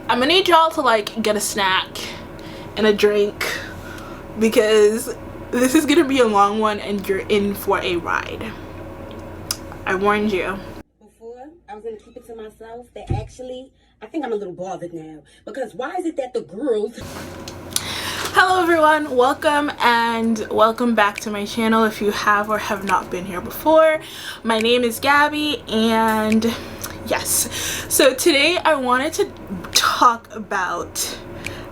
I'm gonna need y'all to like get a snack and a drink because this is gonna be a long one and you're in for a ride. I warned you. Before, I was gonna keep it to myself, but actually, I think I'm a little bothered now. Because why is it that the girls... Hello everyone, welcome back to my channel if you have or have not been here before. My name is Gabby and yes, so today I wanted to talk about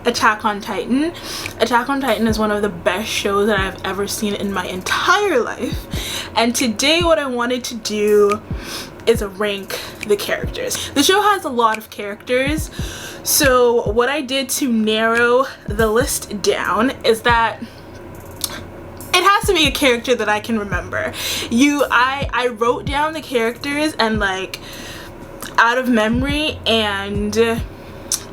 Attack on Titan. Attack on Titan is one of the best shows that I've ever seen in my entire life, and today what I wanted to do is rank the characters. The show has a lot of characters, so what I did to narrow the list down is that it has to be a character that I can remember. I wrote down the characters and like out of memory, and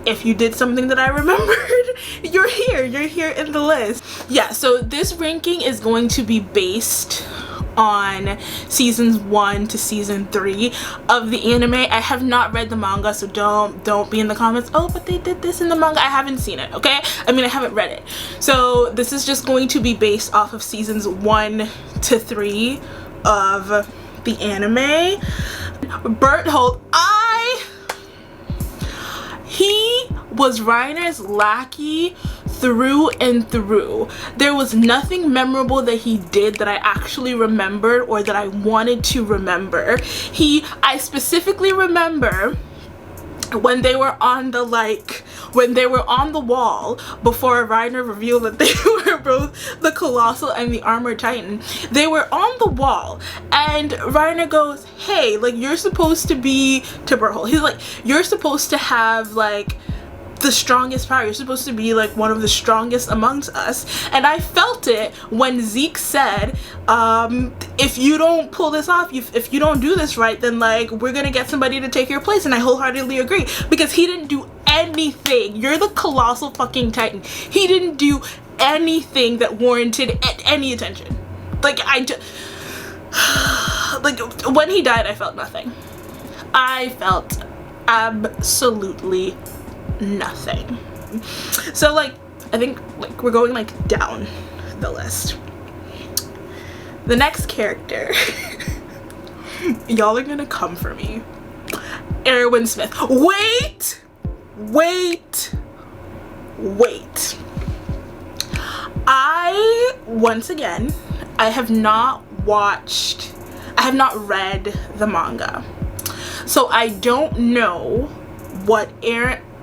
if you did something that I remembered, you're here in the list. Yeah, so this ranking is going to be based on seasons 1 to season 3 of the anime. I have not read the manga, so don't be in the comments, oh but they did this in the manga. I haven't seen it, okay? I mean, I haven't read it. So this is just going to be based off of seasons 1 to 3 of the anime. Berthold, he was Reiner's lackey through and through. There was nothing memorable that he did that I actually remembered or that I wanted to remember. I specifically remember when they were on the wall before Reiner revealed that they were both the Colossal and the Armored Titan. They were on the wall and Reiner goes, hey, like, you're supposed to be, to Berthold, he's like, you're supposed to have like the strongest power, you're supposed to be like one of the strongest amongst us. And I felt it when Zeke said, if you don't pull this off, if you don't do this right, then like we're gonna get somebody to take your place. And I wholeheartedly agree, because he didn't do anything. You're the Colossal fucking Titan. He didn't do anything that warranted any attention. Like like when he died, I felt nothing. I felt absolutely nothing. So like I think like we're going like down the list. The next character y'all are gonna come for me. Erwin Smith. Wait. Once again, I have not read the manga, so I don't know what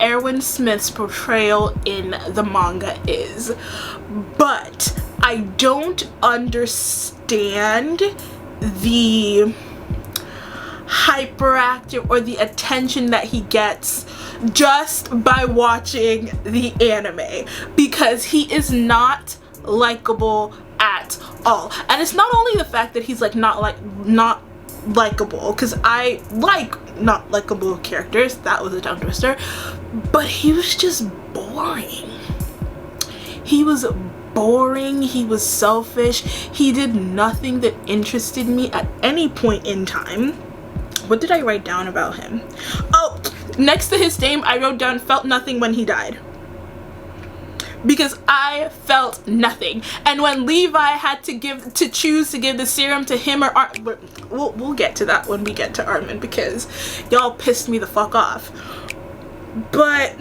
Erwin Smith's portrayal in the manga is, but I don't understand the hyperactive or the attention that he gets just by watching the anime, because he is not likable at all. And it's not only the fact that he's like not likable, because I like not likable characters, that was a tongue twister, but he was just boring. He was boring, he was selfish, he did nothing that interested me at any point in time. What did I write down about him? Oh, next to his name I wrote down felt nothing when he died, because I felt nothing. And when Levi had to choose to give the serum to him or Armin, we'll get to that when we get to Armin, because y'all pissed me the fuck off. But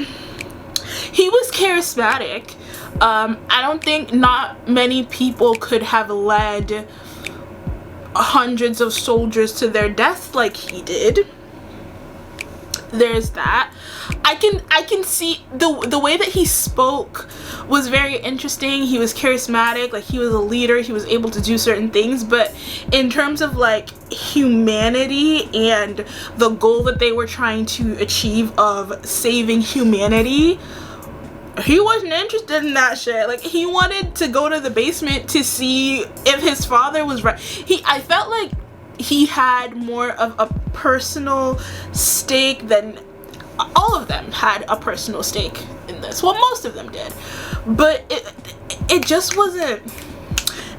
he was charismatic. I don't think not many people could have led hundreds of soldiers to their death like he did. There's that. I can see the way that he spoke was very interesting. He was charismatic, like he was a leader, he was able to do certain things, but in terms of like humanity and the goal that they were trying to achieve of saving humanity, he wasn't interested in that shit. Like, he wanted to go to the basement to see if his father was right. I felt like he had more of a personal stake than all of them had a personal stake in this. Well, most of them did, but it just wasn't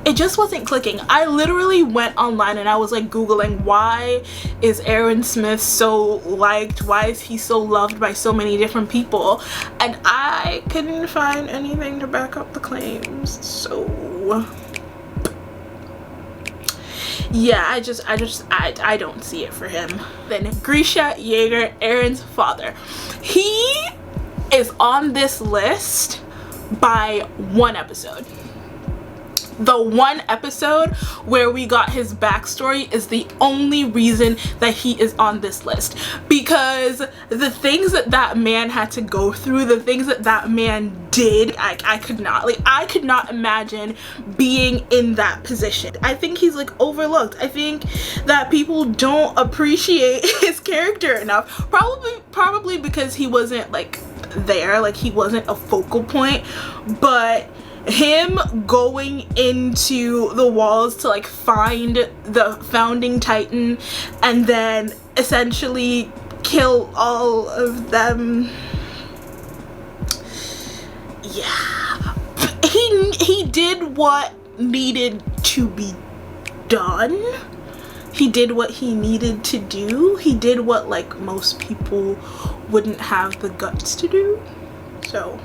it just wasn't clicking. I literally went online and I was like googling, why is Aaron Smith so liked, why is he so loved by so many different people, and I couldn't find anything to back up the claims. So yeah, I don't see it for him. Then Grisha Yeager, Aaron's father, he is on this list by one episode. The one episode where we got his backstory is the only reason that he is on this list, because the things that that man had to go through, the things that that man did, I could not imagine being in that position. I think he's like overlooked. I think that people don't appreciate his character enough, probably because he wasn't like there, like he wasn't a focal point. But him going into the walls to like find the founding titan and then essentially kill all of them, yeah, he did what needed to be done. He did what he needed to do. He did what like most people wouldn't have the guts to do. So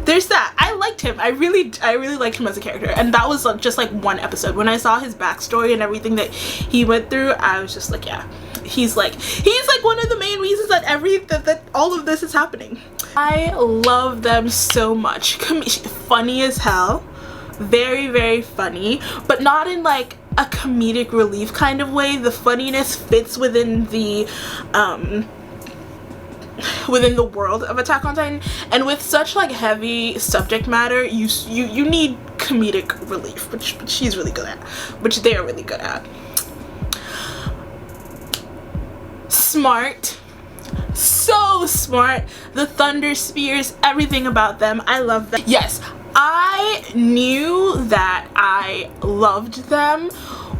there's that. I liked him. I really liked him as a character, and that was just like one episode. When I saw his backstory and everything that he went through, I was just like, yeah, he's like one of the main reasons that that all of this is happening. I love them so much. Funny as hell, very funny, but not in like a comedic relief kind of way. The funniness fits within the world of Attack on Titan, and with such like heavy subject matter, you need comedic relief, which she's really good at, which they're really good at. Smart, so smart. The Thunder Spears, everything about them, I love them. Yes, I knew that I loved them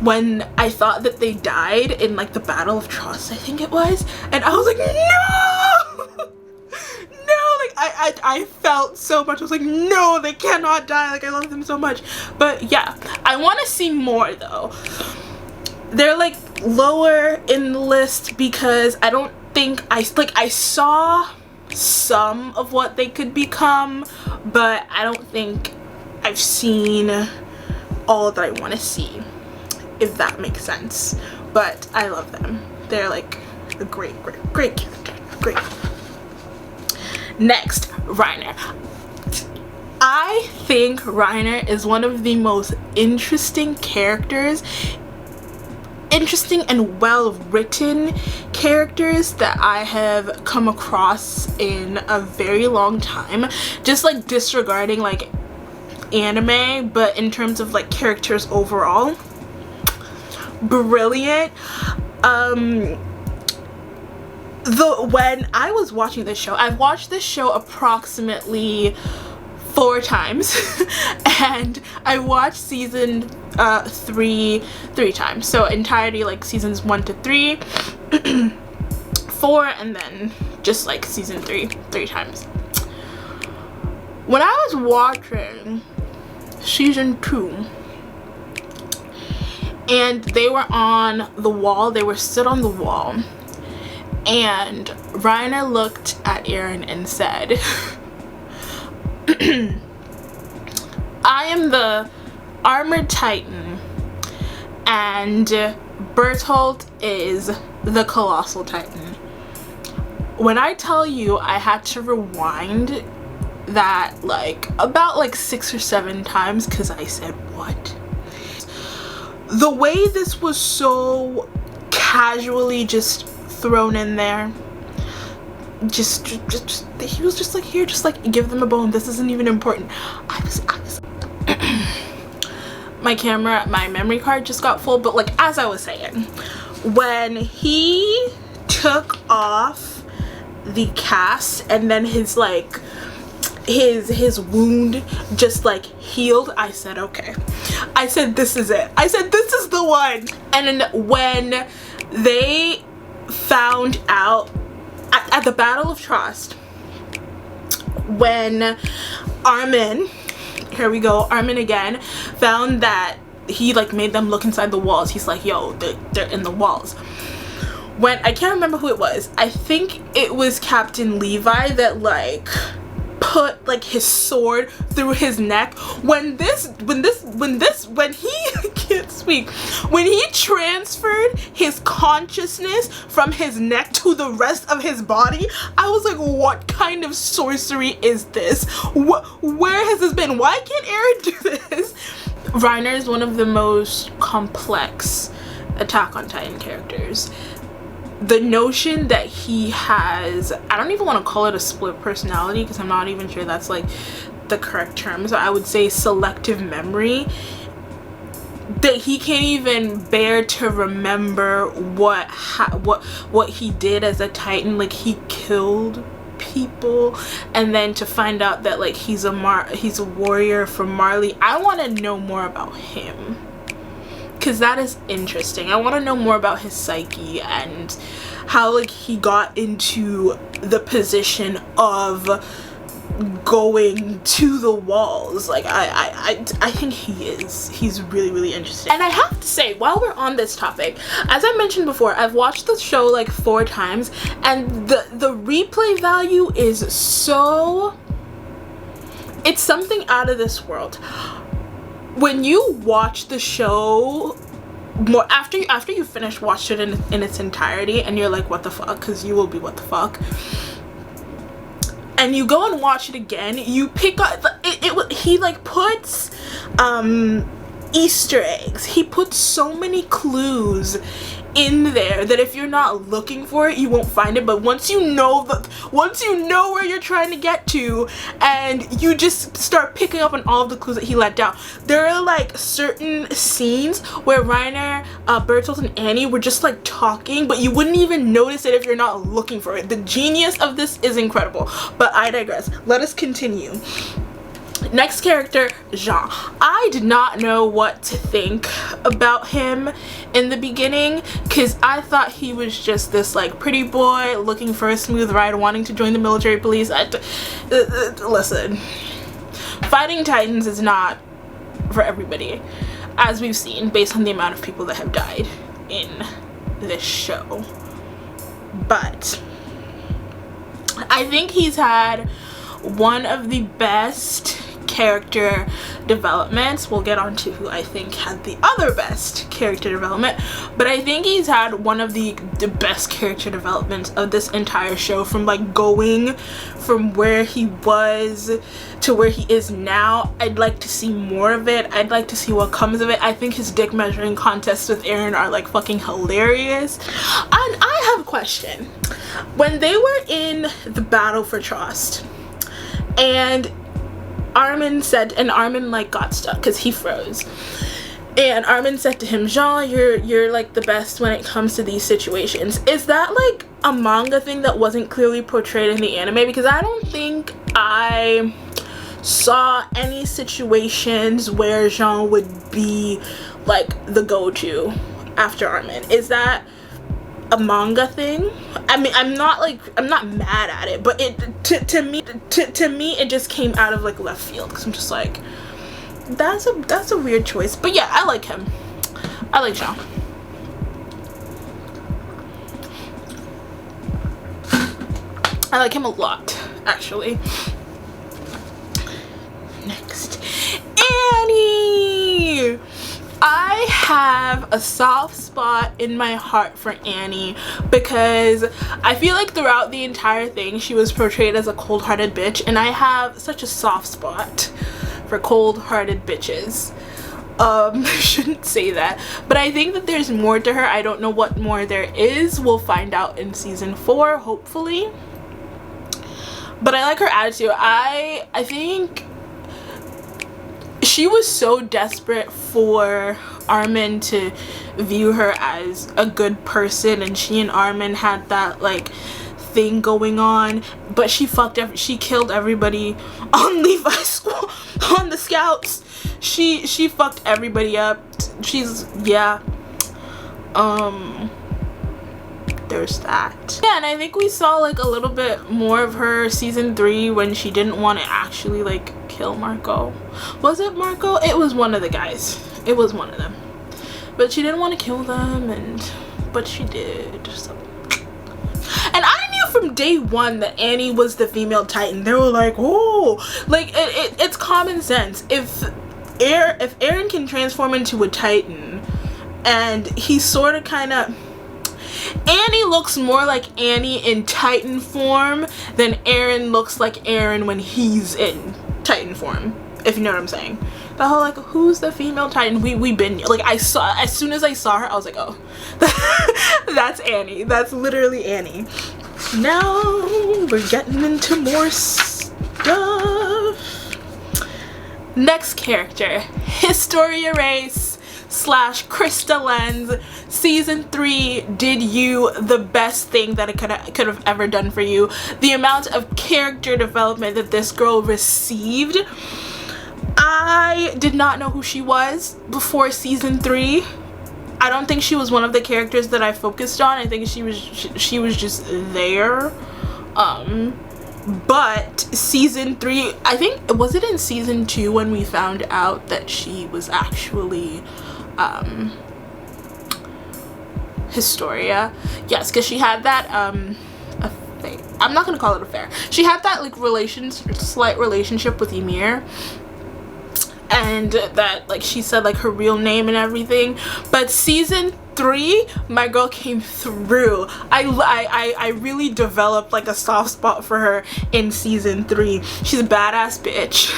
when I thought that they died in like the Battle of Trust, I think it was, and I was like, no, like I felt so much. I was like, no, they cannot die. Like, I love them so much. But yeah, I want to see more though. They're like lower in the list because I don't think I saw some of what they could become, but I don't think I've seen all that I want to see, if that makes sense. But I love them. They're like a great character. Great. Next, Reiner. I think Reiner is one of the most interesting characters, interesting and well written characters that I have come across in a very long time. Just like disregarding like anime, but in terms of like characters overall, brilliant. When I was watching this show, I've watched this show approximately 4 times and I watched season 3 times, so entirety, like seasons 1 to 3, 4, and then just like season 3 times. When I was watching season 2 and they were on the wall, they were stood on the wall, and Reiner looked at Eren and said, I am the armored titan and Bertolt is the colossal titan. When I tell you, I had to rewind that like about like 6 or 7 times because I said, what? The way this was so casually just thrown in there, just he was just like, here, just like give them a bone, this isn't even important. I was my memory card just got full, but like as I was saying, when he took off the cast and then his like his wound just like healed, I said, okay, I said, this is it, I said, this is the one. And then when they found out at the Battle of Trust, when Armin, here we go, Armin again, found that he like made them look inside the walls. He's like, yo, they're in the walls. When I can't remember who it was, I think it was Captain Levi that like put like his sword through his neck. When he can't speak, when he transferred his consciousness from his neck to the rest of his body, I was like, what kind of sorcery is this? Where has this been? Why can't Eren do this? Reiner is one of the most complex Attack on Titan characters. The notion that he has, I don't even want to call it a split personality because I'm not even sure that's like the correct term, so I would say selective memory, that he can't even bear to remember what he did as a Titan. Like, he killed people, and then to find out that like he's a warrior from Marley. I want to know more about him, because that is interesting. I want to know more about his psyche and how like he got into the position of going to the walls. Like I think he's really interesting. And I have to say, while we're on this topic, as I mentioned before, I've watched the show like 4 times, and the replay value is so, it's something out of this world. When you watch the show more after you finish watch it in its entirety, and you're like, what the fuck, because you will be what the fuck, and you go and watch it again, you pick up he like puts Easter eggs. He puts so many clues in there that if you're not looking for it, you won't find it. But once you know where you're trying to get to, and you just start picking up on all of the clues that he let down. There are like certain scenes where Reiner, Bertolt, and Annie were just like talking, but you wouldn't even notice it if you're not looking for it. The genius of this is incredible, but I digress. Let us continue. Next character, Jean. I did not know what to think about him in the beginning, because I thought he was just this like pretty boy looking for a smooth ride, wanting to join the military police. Listen, fighting Titans is not for everybody, as we've seen based on the amount of people that have died in this show. But I think he's had one of the best character developments. We'll get on to who I think had the other best character development, but I think he's had one of the best character developments of this entire show, from like going from where he was to where he is now. I'd like to see more of it. I'd like to see what comes of it. I think his dick measuring contests with Eren are like fucking hilarious. And I have a question. When they were in the battle for Trust, and Armin like got stuck because he froze, and Armin said to him, Jean, you're like the best when it comes to these situations. Is that like a manga thing that wasn't clearly portrayed in the anime? Because I don't think I saw any situations where Jean would be like the go-to after Armin. Is that a manga thing? I mean, I'm not mad at it, but to me it just came out of like left field, because I'm just like, that's a weird choice. But yeah, I like him. I like Jean. I like him a lot, actually. Next, Annie. I have a soft spot in my heart for Annie, because I feel like throughout the entire thing she was portrayed as a cold-hearted bitch, and I have such a soft spot for cold-hearted bitches. I shouldn't say that, but I think that there's more to her. I don't know what more there is. We'll find out in season 4, hopefully. But I like her attitude. I think she was so desperate for Armin to view her as a good person, and she and Armin had that like thing going on, but she killed everybody on Levi's school, on the scouts. She fucked everybody up. There's that. Yeah, and I think we saw like a little bit more of her season 3 when she didn't want to actually like kill Marco. Was it Marco? It was one of the guys. It was one of them. But she didn't want to kill them, but she did. So. And I knew from day one that Annie was the female Titan. They were like, oh, like it's common sense. If Eren can transform into a Titan, and he's sort of kind of, Annie looks more like Annie in Titan form than Eren looks like Eren when he's in Titan form, if you know what I'm saying. The whole like, who's the female Titan? We been like, I saw, as soon as I saw her, I was like, oh, that's Annie. That's literally Annie. Now we're getting into more stuff. Next character, Historia Race / Krista Lens. Season 3 did you the best thing that it could have ever done for you. The amount of character development that this girl received. I did not know who she was before season 3. I don't think she was one of the characters that I focused on. I think she was just there. But season 3, I think, was it in season 2 when we found out that she was actually Historia? Yes, because she had that affair. I'm not gonna call it affair. She had that like slight relationship with Ymir, and that like she said like her real name and everything. But season 3, my girl came through. I really developed like a soft spot for her in season 3. She's a badass bitch.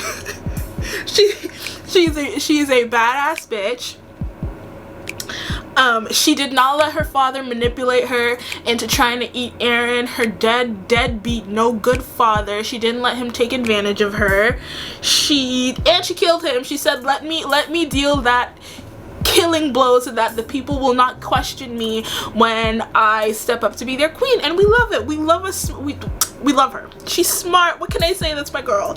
she's a badass bitch. She did not let her father manipulate her into trying to eat Eren, her deadbeat, no good father. She didn't let him take advantage of her. She killed him. She said, let me deal that killing blow so that the people will not question me when I step up to be their queen. And we love it. We love her. She's smart. What can I say? That's my girl.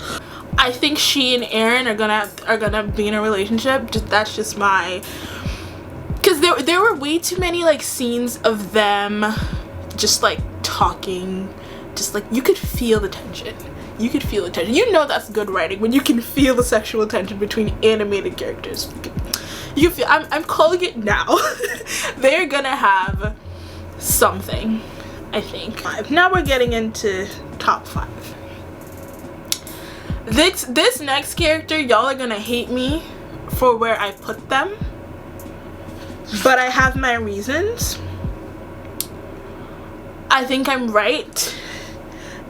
I think she and Eren are gonna be in a relationship. That's just my, because there were way too many like scenes of them just like talking, just like you could feel the tension. You could feel the tension. You know that's good writing when you can feel the sexual tension between animated characters. You feel, I'm calling it now. They're gonna have something, I think. Now we're getting into top 5. This next character, y'all are gonna hate me for where I put them, but I have my reasons. I think I'm right,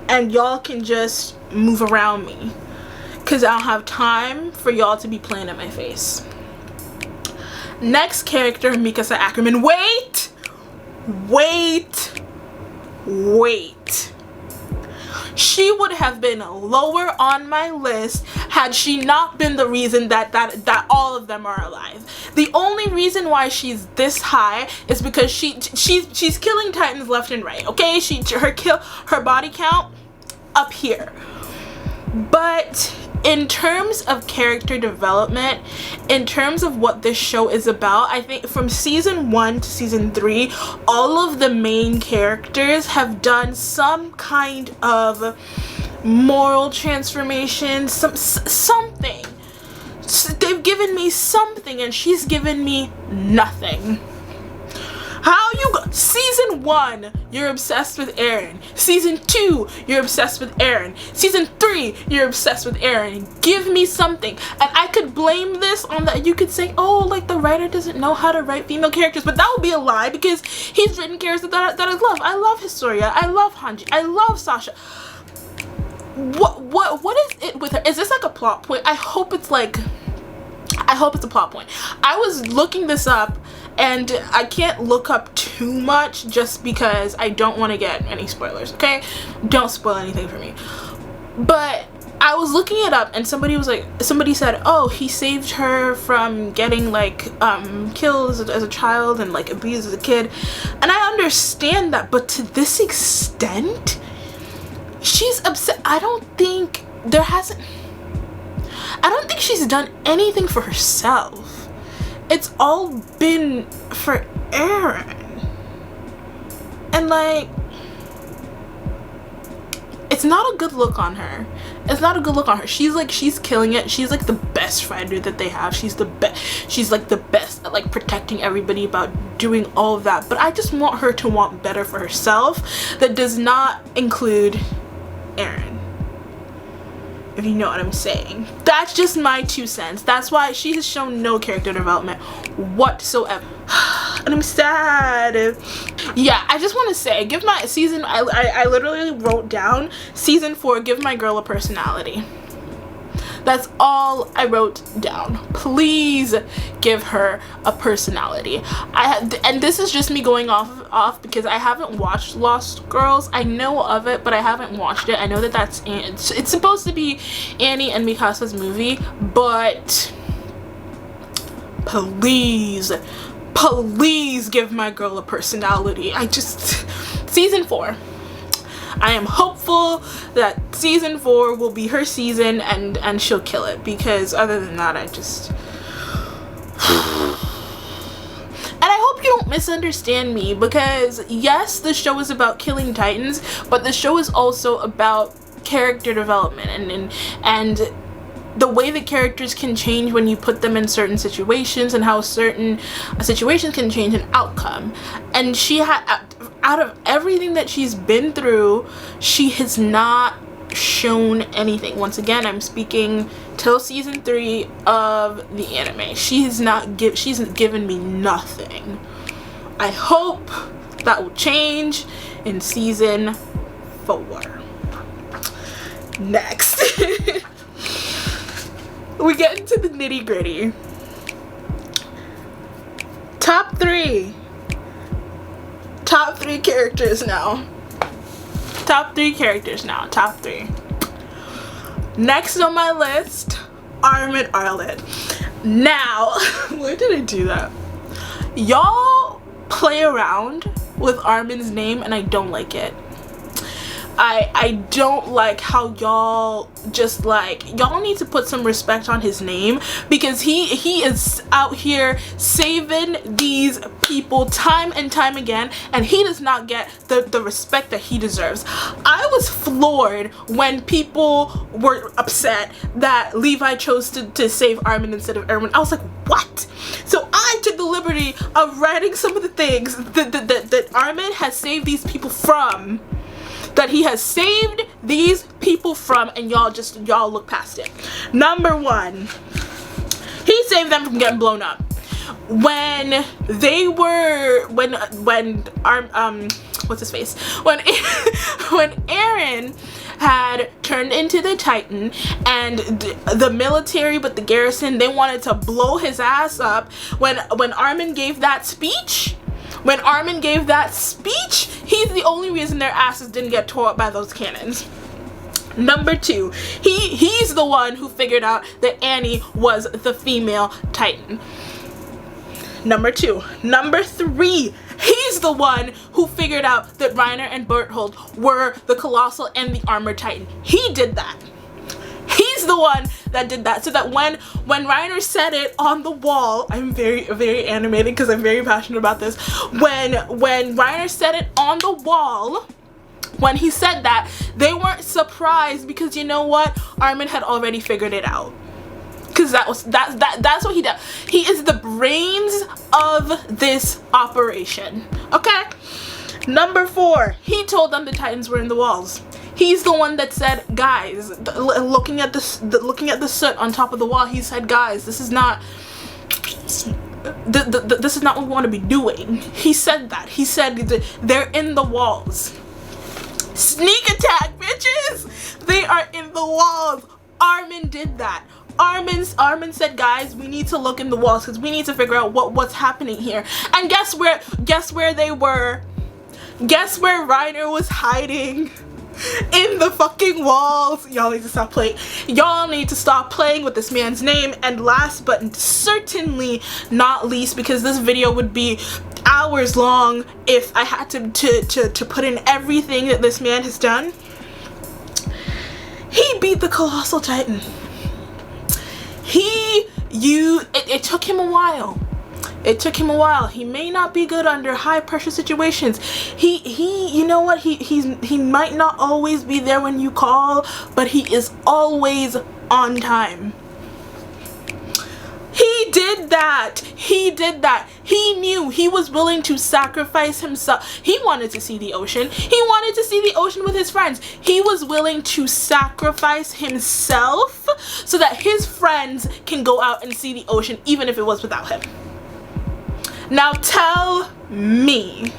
and y'all can just move around me, because I don't have time for y'all to be playing in my face. Next character, Mikasa Ackerman. Wait! She would have been lower on my list had she not been the reason that all of them are alive. The only reason why she's this high is because she's killing Titans left and right. Okay, her body count up here. But in terms of character development, in terms of what this show is about, I think from season 1 to season 3, all of the main characters have done some kind of moral transformation, something. They've given me something, and she's given me nothing. How you go? Season 1, you're obsessed with Eren. Season 2, you're obsessed with Eren. Season 3, you're obsessed with Eren. Give me something. And I could blame this on that. You could say, oh, like the writer doesn't know how to write female characters, but that would be a lie because he's written characters that I love. I love Historia. I love Hanji. I love Sasha. What is it with her? Is this like a plot point? I hope it's a plot point. I was looking this up, and I can't look up too much just because I don't want to get any spoilers, okay? Don't spoil anything for me. But I was looking it up, and somebody said, oh, he saved her from getting like killed as a child and like abused as a kid. And I understand that, but to this extent, she's upset. I don't think she's done anything for herself. It's all been for Eren. And like, it's not a good look on her. It's not a good look on her. She's killing it. She's like the best fighter that they have. She's like the best at like protecting everybody, about doing all of that. But I just want her to want better for herself. That does not include Eren, if you know what I'm saying. That's just my 2 cents. That's why she has shown no character development whatsoever. And I'm sad. Yeah, I just want to say, give my season, I literally wrote down season 4, give my girl a personality. That's all I wrote down. Please give her a personality. And this is just me going off because I haven't watched Lost Girls. I know of it, but I haven't watched it. I know that it's supposed to be Annie and Mikasa's movie, but please give my girl a personality. Season 4. I am hopeful that season 4 will be her season and she'll kill it, because other than that, and I hope you don't misunderstand me, because yes, the show is about killing titans, but the show is also about character development and the way that characters can change when you put them in certain situations, and how certain situations can change an outcome. And she had, out of everything that she's been through, she has not shown anything. Once again, I'm speaking till season 3 of the anime. She's given me nothing. I hope that will change in season 4. Next. We get into the nitty gritty. Top 3 characters now. Top 3. Next on my list, Armin Arlen. Now, where did I do that? Y'all play around with Armin's name and I don't like it. I don't like how y'all just y'all need to put some respect on his name, because he is out here saving these people time and time again, and he does not get the respect that he deserves. I was floored when people were upset that Levi chose to save Armin instead of Erwin. I was like, what? So I took the liberty of writing some of the things that Armin has saved these people from. That he has saved these people from, and y'all look past it. Number 1, he saved them from getting blown up. When Eren had turned into the Titan, and the military, but the garrison, they wanted to blow his ass up. When Armin gave that speech, he's the only reason their asses didn't get tore up by those cannons. Number 2, he's the one who figured out that Annie was the female Titan. Number 2. Number 3, he's the one who figured out that Reiner and Berthold were the Colossal and the Armored Titan. He did that. He's the one that did that, so that when Reiner said it on the wall, I'm very, very animated because I'm very passionate about this. When Reiner said it on the wall, when he said that, they weren't surprised, because you know what? Armin had already figured it out. Because that's what he does. He is the brains of this operation. Okay? Number 4, he told them the Titans were in the walls. He's the one that said, guys, looking at the soot on top of the wall, he said, guys, this is not what we want to be doing. He said that. He said they're in the walls. Sneak attack, bitches! They are in the walls. Armin did that. Armin said, guys, we need to look in the walls because we need to figure out what's happening here. And guess where they were? Guess where Reiner was hiding? In the fucking walls. Y'all need to stop playing. Y'all need to stop playing with this man's name. And last but certainly not least, because this video would be hours long if I had to put in everything that this man has done. He beat the Colossal Titan. It took him a while. It took him a while. He may not be good under high pressure situations. You know what? He might not always be there when you call, but he is always on time. He did that. He did that. He knew. He was willing to sacrifice himself. He wanted to see the ocean. He wanted to see the ocean with his friends. He was willing to sacrifice himself so that his friends can go out and see the ocean, even if it was without him. Now tell me.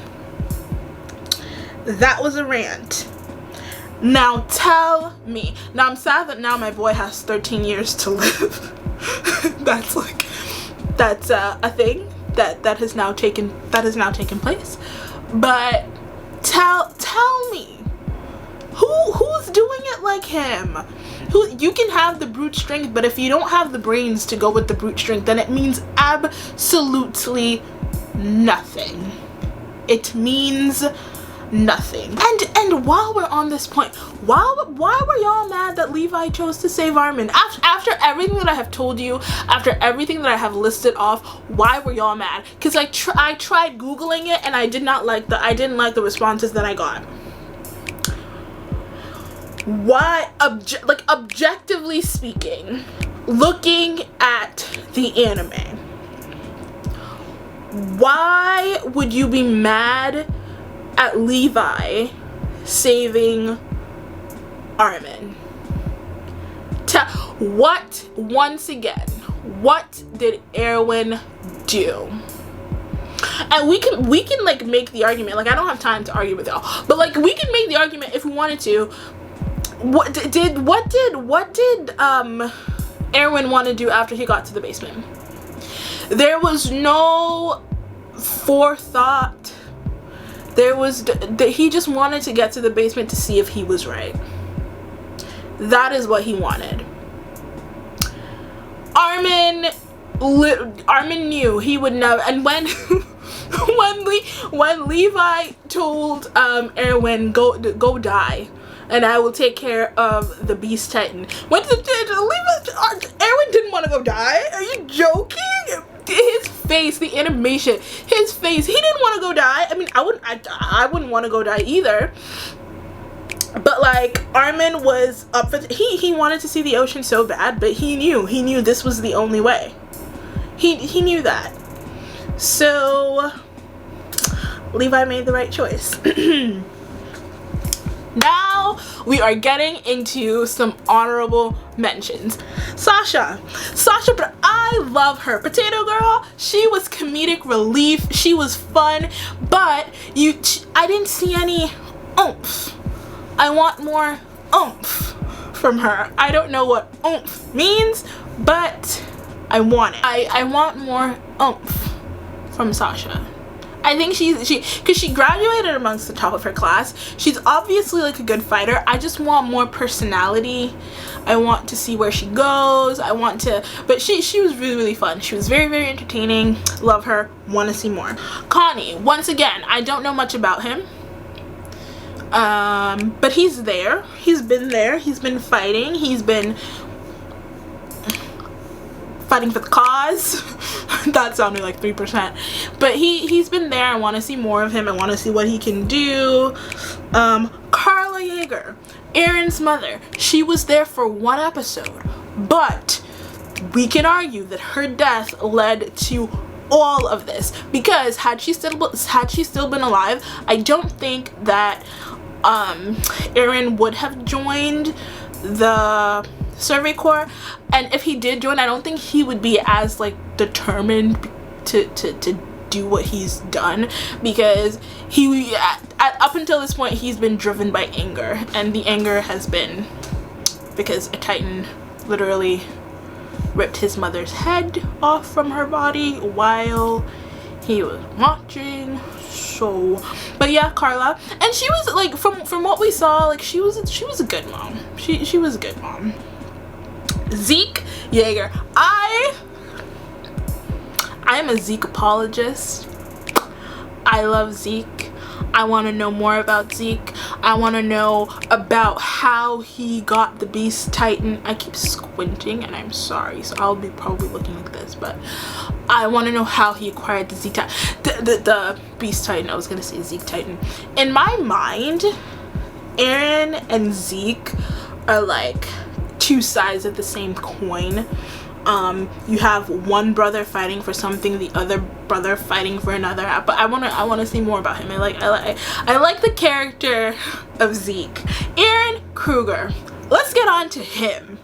That was a rant. Now tell me. Now I'm sad that now my boy has 13 years to live. that's a thing that has now taken place. But tell me, who's doing it like him? You can have the brute strength, but if you don't have the brains to go with the brute strength, then it means absolutely nothing. It means nothing. And while we're on this point, why were y'all mad that Levi chose to save Armin? After everything that I have told you, after everything that I have listed off, why were y'all mad? Because I tried Googling it and I didn't like the responses that I got. Why, objectively speaking, looking at the anime, why would you be mad at Levi saving Armin? Once again, what did Erwin do? And we can like make the argument, like I don't have time to argue with y'all, but like we can make the argument if we wanted to. What did Erwin want to do after he got to the basement? There was no forethought. He just wanted to get to the basement to see if he was right. That is what he wanted. Armin knew he would never. And when when Levi told Erwin, go die, and I will take care of the Beast Titan. When Erwin didn't want to go die? Are you joking? His face, the animation, his face, he didn't want to go die. I mean, I wouldn't want to go die either. But like, Armin was up for he wanted to see the ocean so bad, but he knew this was the only way. He knew that. So Levi made the right choice. Now we are getting into some honorable mentions. Sasha, but I love her. Potato Girl, she was comedic relief. She was fun, but I didn't see any oomph. I want more oomph from her. I don't know what oomph means, but I want it. I want more oomph from Sasha. I think because she graduated amongst the top of her class. She's obviously like a good fighter. I just want more personality. I want to see where she goes. But she was really, really fun. She was very, very entertaining. Love her. Want to see more. Connie, once again, I don't know much about him. But he's there. He's been there. He's been fighting. He's been fighting for the cause. That sounded like 3%, but he's been there. I want to see more of him. I want to see what he can do. Carla Yeager, Aaron's mother, she was there for one episode, but we can argue that her death led to all of this, because had she still been alive, I don't think that Aaron would have joined the Survey Corps, and if he did join, I don't think he would be as like determined to do what he's done, because up until this point he's been driven by anger, and the anger has been because a Titan literally ripped his mother's head off from her body while he was watching. So, but yeah, Carla, and she was like, from what we saw, like she was a good mom. She was a good mom. Zeke Yeager. I am a Zeke apologist. I love Zeke. I want to know more about Zeke. I want to know about how he got the Beast Titan. I keep squinting and I'm sorry, so I'll be probably looking like this, but I want to know how he acquired the Zeke Titan, the Beast Titan. I was gonna say Zeke Titan. In my mind, Eren and Zeke are like two sides of the same coin. You have one brother fighting for something, the other brother fighting for another. But I wanna see more about him. I like the character of Zeke. Eren Kruger. Let's get on to him.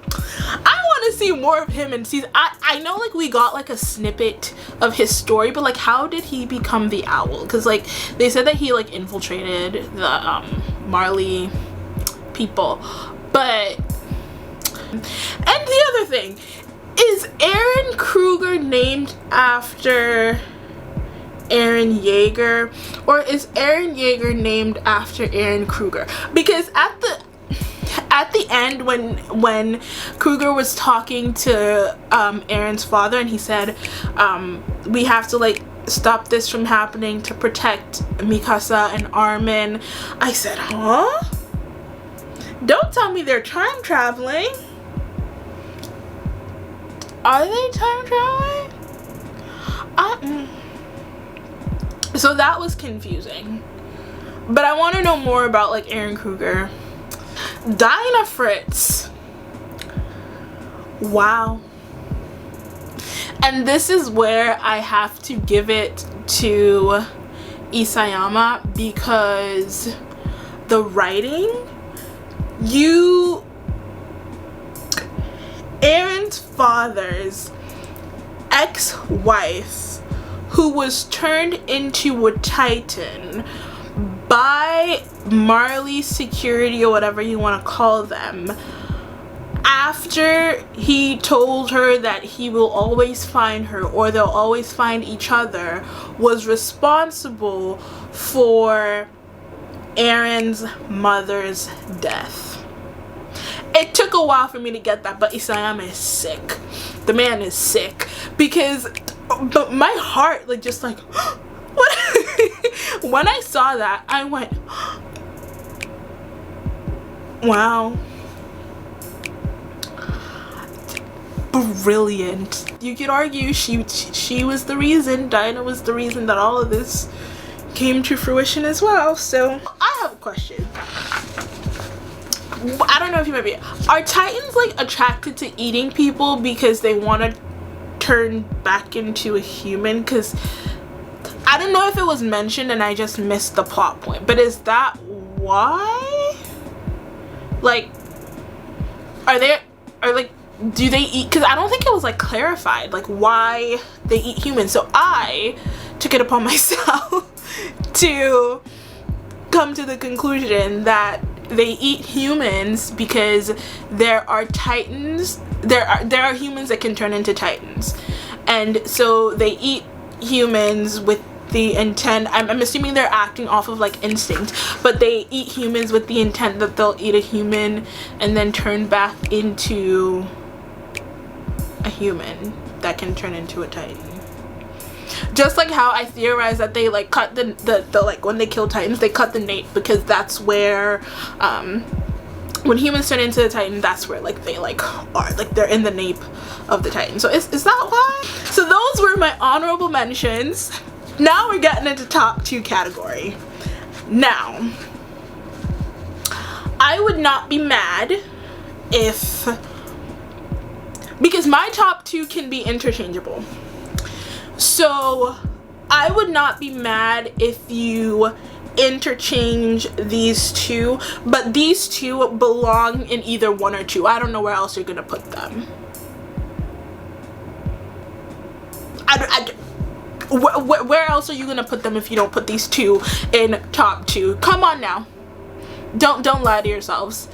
I want to see more of him and see. I know like we got like a snippet of his story, but like how did he become the owl? Because like they said that he like infiltrated the Marley people, but and the other thing is, Eren Kruger named after Eren Yeager, or is Eren Yeager named after Eren Kruger? Because at the end when Kruger was talking to Eren's father and he said we have to like stop this from happening to protect Mikasa and Armin, I said, huh? Don't tell me they're time traveling. Are they time traveling? So that was confusing. But I want to know more about like Eren Kruger. Dinah Fritz. Wow. And this is where I have to give it to Isayama, because the writing, Eren's father's ex-wife, who was turned into a Titan by Marley security or whatever you want to call them, after he told her that he will always find her or they'll always find each other, was responsible for Eren's mother's death. It took a while for me to get that, but Isayama is sick. The man is sick, because but my heart like just like what? When I saw that, I went, wow, brilliant. You could argue she was the reason, Dinah was the reason that all of this came to fruition as well. So I have a question. I don't know if you might be. Are Titans like attracted to eating people because they want to turn back into a human? Because I don't know if it was mentioned and I just missed the plot point, but is that why? Like, do they eat? Because I don't think it was like clarified like why they eat humans. So I took it upon myself to come to the conclusion that they eat humans because there are titans, there are humans that can turn into titans, and so they eat humans with the intent, I'm assuming they're acting off of like instinct, but they eat humans with the intent that they'll eat a human and then turn back into a human that can turn into a titan. Just like how I theorize that they like cut the like when they kill titans, they cut the nape, because that's where when humans turn into a titan, that's where like they like are, like they're in the nape of the titan. So is that why? So those were my honorable mentions. Now we're getting into top 2 category. Now, I would not be mad if, because my top 2 can be interchangeable. So I would not be mad if you interchange these 2, but these 2 belong in either 1 or 2. I don't know where else you're gonna put them. Where else are you gonna put them if you don't put these 2 in top 2? Come on now, don't lie to yourselves.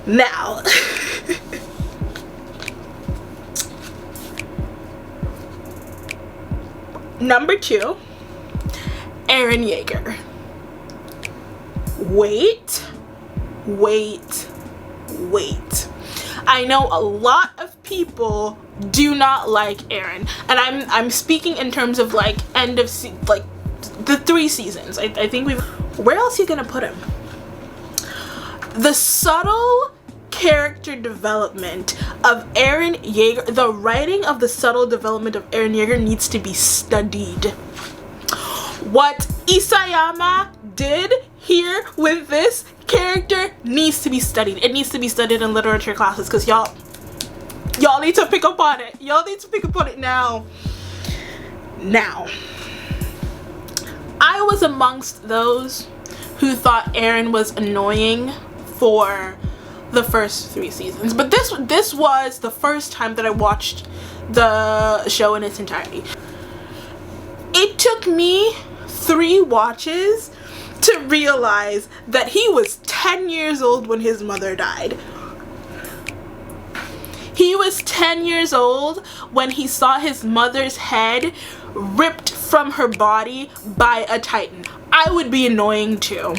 Now number 2, Eren Yeager. Wait. I know a lot of people do not like Eren, and I'm speaking in terms of like end of like the 3 seasons. I think we've, where else are you gonna put him? The subtle character development of Eren Yeager, the writing of the subtle development of Eren Yeager needs to be studied. What Isayama did here with this character needs to be studied. It needs to be studied in literature classes, because y'all need to pick up on it. Y'all need to pick up on it now. I was amongst those who thought Eren was annoying for the first 3 seasons, but this was the first time that I watched the show in its entirety. It took me 3 watches to realize that he was 10 years old when his mother died. He was 10 years old when he saw his mother's head ripped from her body by a Titan. I would be annoying too.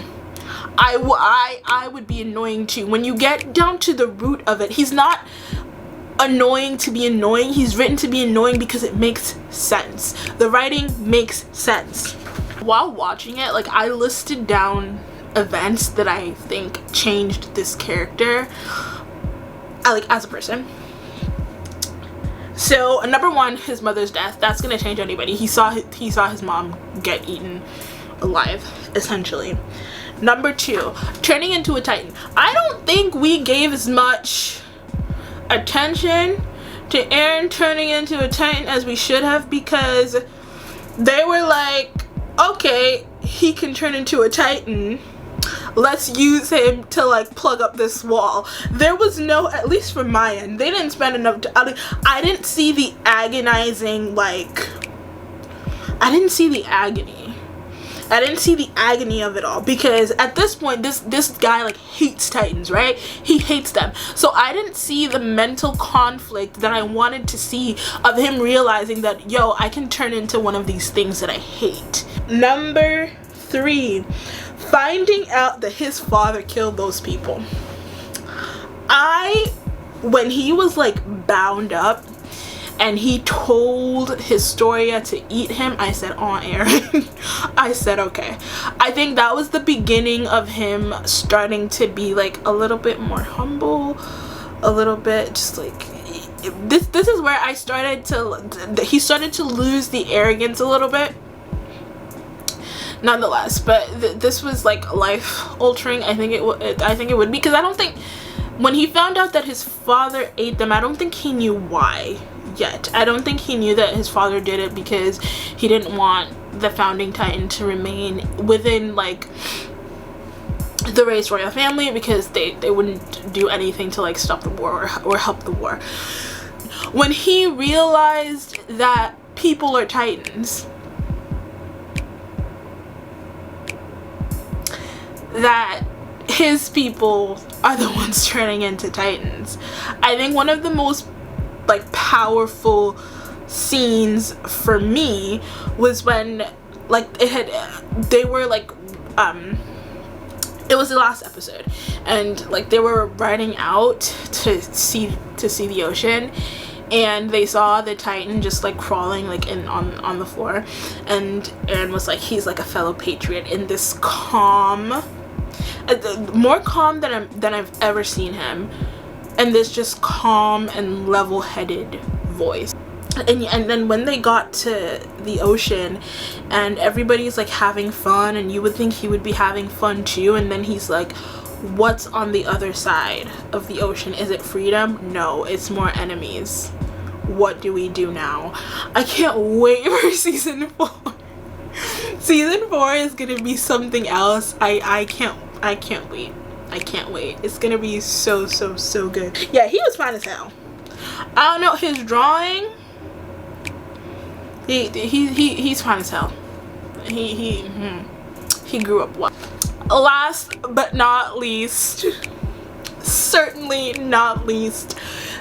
I would be annoying too. When you get down to the root of it, he's not annoying to be annoying. He's written to be annoying because it makes sense. The writing makes sense. While watching it, like, I listed down events that I think changed this character, like, as a person. So number 1, his mother's death. That's gonna change anybody. He saw his mom get eaten alive, essentially. Number 2, turning into a Titan. I don't think we gave as much attention to Eren turning into a Titan as we should have, because they were like, okay, he can turn into a Titan, let's use him to like plug up this wall. There was no, at least from my end, they didn't spend enough time. I didn't see the agonizing, like, I didn't see the agony. I didn't see the agony of it all, because at this point this guy like hates Titans, right? He hates them. So I didn't see the mental conflict that I wanted to see of him realizing that, yo, I can turn into one of these things that I hate. Number 3, finding out that his father killed those people. When he was like bound up and he told Historia to eat him, I said, oh, Eren. I said, okay. I think that was the beginning of him starting to be like a little bit more humble, a little bit just like, this is where I started to, he started to lose the arrogance a little bit. Nonetheless, but this was like life altering. I think it would, because I don't think, when he found out that his father ate them, I don't think he knew why yet. I don't think he knew that his father did it because he didn't want the founding Titan to remain within like the Reyes royal family, because they wouldn't do anything to like stop the war or help the war. When he realized that people are Titans, that his people are the ones turning into Titans, I think one of the most like powerful scenes for me was when like they were like it was the last episode, and like they were riding out to see the ocean, and they saw the Titan just like crawling like on the floor, and Eren was like, he's like a fellow patriot, in this calm, more calm than I've ever seen him, and this just calm and level-headed voice. And then when they got to the ocean and everybody's like having fun, and you would think he would be having fun too, and then he's like, what's on the other side of the ocean? Is it freedom? No, it's more enemies. What do we do now? I can't wait for season 4. Season 4 is gonna be something else. I can't wait. I can't wait. It's gonna be so good. Yeah, he was fine as hell. I don't know, his drawing, he's fine as hell. He grew up well. Last but not least, certainly not least,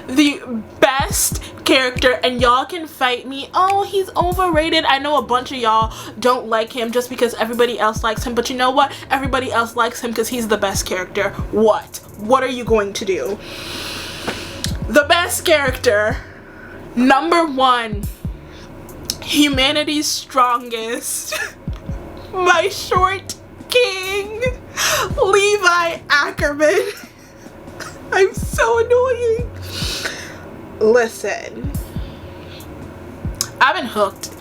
the best character, and y'all can fight me, oh, he's overrated. I know a bunch of y'all don't like him just because everybody else likes him, but you know what? Everybody else likes him because he's the best character. What are you going to do? The best character, number 1, humanity's strongest, my short king, Levi Ackerman. I'm so annoying. Listen, I've been hooked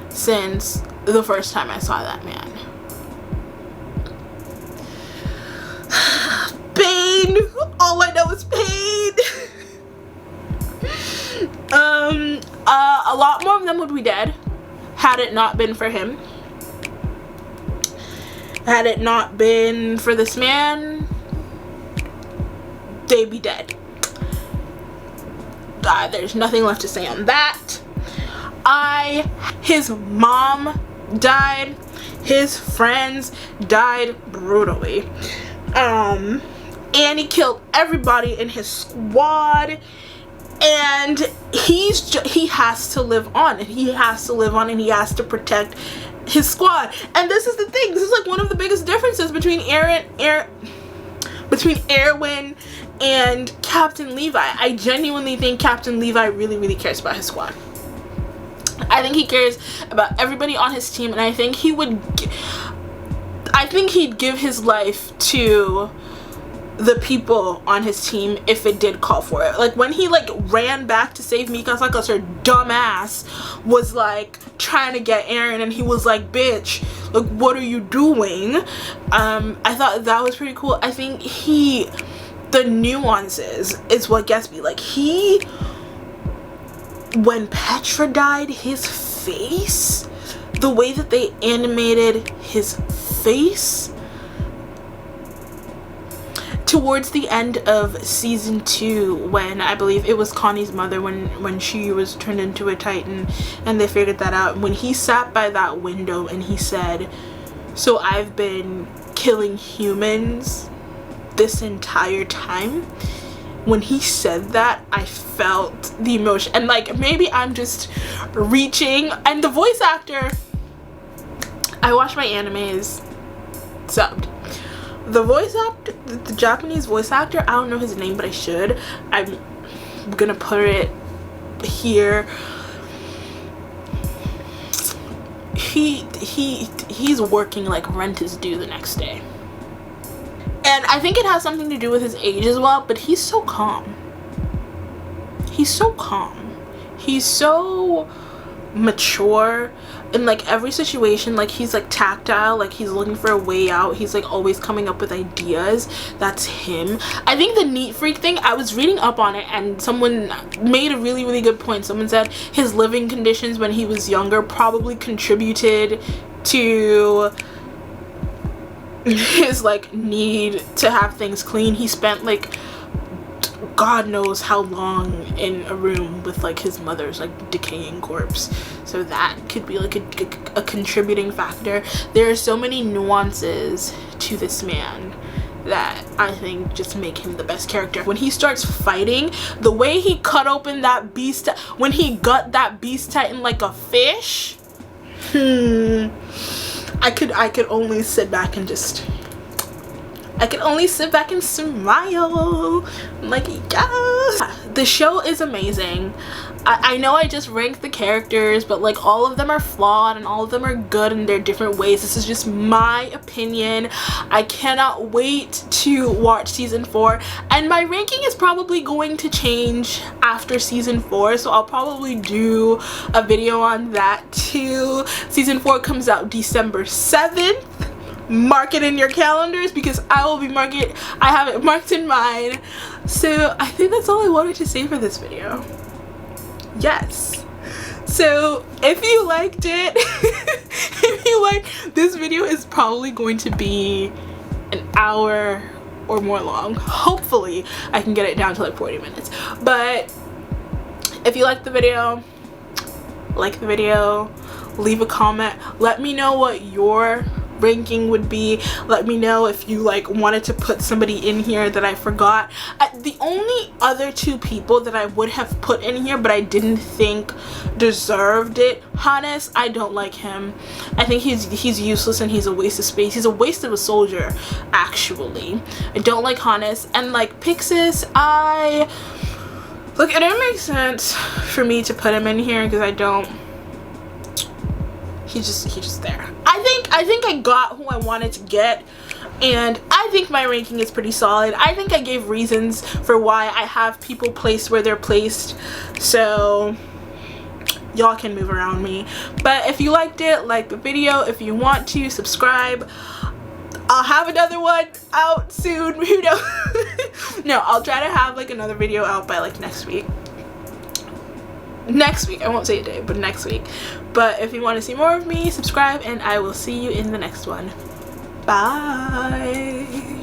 since the first time I saw that man. Pain. All I know is pain. A lot more of them would be dead had it not been for him. Had it not been for this man, they'd be dead. There's nothing left to say on that. His mom died. His friends died brutally. And he killed everybody in his squad. And he has to live on, and he has to live on, and he has to protect his squad. And this is the thing. This is like one of the biggest differences between Erwin and Captain Levi. I genuinely think Captain Levi really cares about his squad. I think he cares about everybody on his team, and I think he'd give his life to the people on his team if it did call for it. Like when he like ran back to save Mikasa because her dumb ass was like trying to get Eren, and he was like, bitch, like what are you doing? I thought that was pretty cool. I think the nuances is what gets me. Like when Petra died, his face, the way that they animated his face towards the end of season 2, when I believe it was Connie's mother, when she was turned into a Titan and they figured that out, when he sat by that window and he said, so I've been killing humans this entire time. When he said that, I felt the emotion. And like, maybe I'm just reaching. And the voice actor, I watch my animes subbed. The voice actor, the Japanese voice actor, I don't know his name, but I should. I'm gonna put it here. He's working like rent is due the next day. And I think it has something to do with his age as well, but he's so calm. He's so calm. He's so mature in like every situation. Like he's like tactile, like he's looking for a way out. He's like always coming up with ideas. That's him. I think the neat freak thing, I was reading up on it and someone made a really good point. Someone said his living conditions when he was younger probably contributed to his like need to have things clean. He spent like God knows how long in a room with like his mother's like decaying corpse, so that could be like a contributing factor. There are so many nuances to this man that I think just make him the best character. When he starts fighting, the way he cut open that beast, when he gut that beast titan like a fish, I could only sit back and just, I could only sit back and smile. I'm like, yeah. The show is amazing. I know I just ranked the characters, but like all of them are flawed and all of them are good in their different ways. This is just my opinion. I cannot wait to watch season 4, and my ranking is probably going to change after season 4, so I'll probably do a video on that too. Season 4 comes out December 7th. Mark it in your calendars because I will be I have it marked in mine. So I think that's all I wanted to say for this video. Yes, so if you liked it, if you like this video, is probably going to be an hour or more long. Hopefully I can get it down to like 40 minutes, but if you like the video, leave a comment, let me know what your ranking would be. Let me know if you like wanted to put somebody in here that I forgot. The only other 2 people that I would have put in here but I didn't think deserved it, Hannes, I don't like him. I think he's useless and he's a waste of space. He's a waste of a soldier, actually. I don't like Hannes. And like Pixis, look, it didn't make sense for me to put him in here because I don't, he's just there. I think I got who I wanted to get, and I think my ranking is pretty solid. I think I gave reasons for why I have people placed where they're placed, so y'all can move around me. But if you liked it, like the video. If you want to, subscribe. I'll have another one out soon, who knows. No, I'll try to have like another video out by like next week. I won't say a day, but next week. But if you want to see more of me, subscribe, and I will see you in the next one. Bye.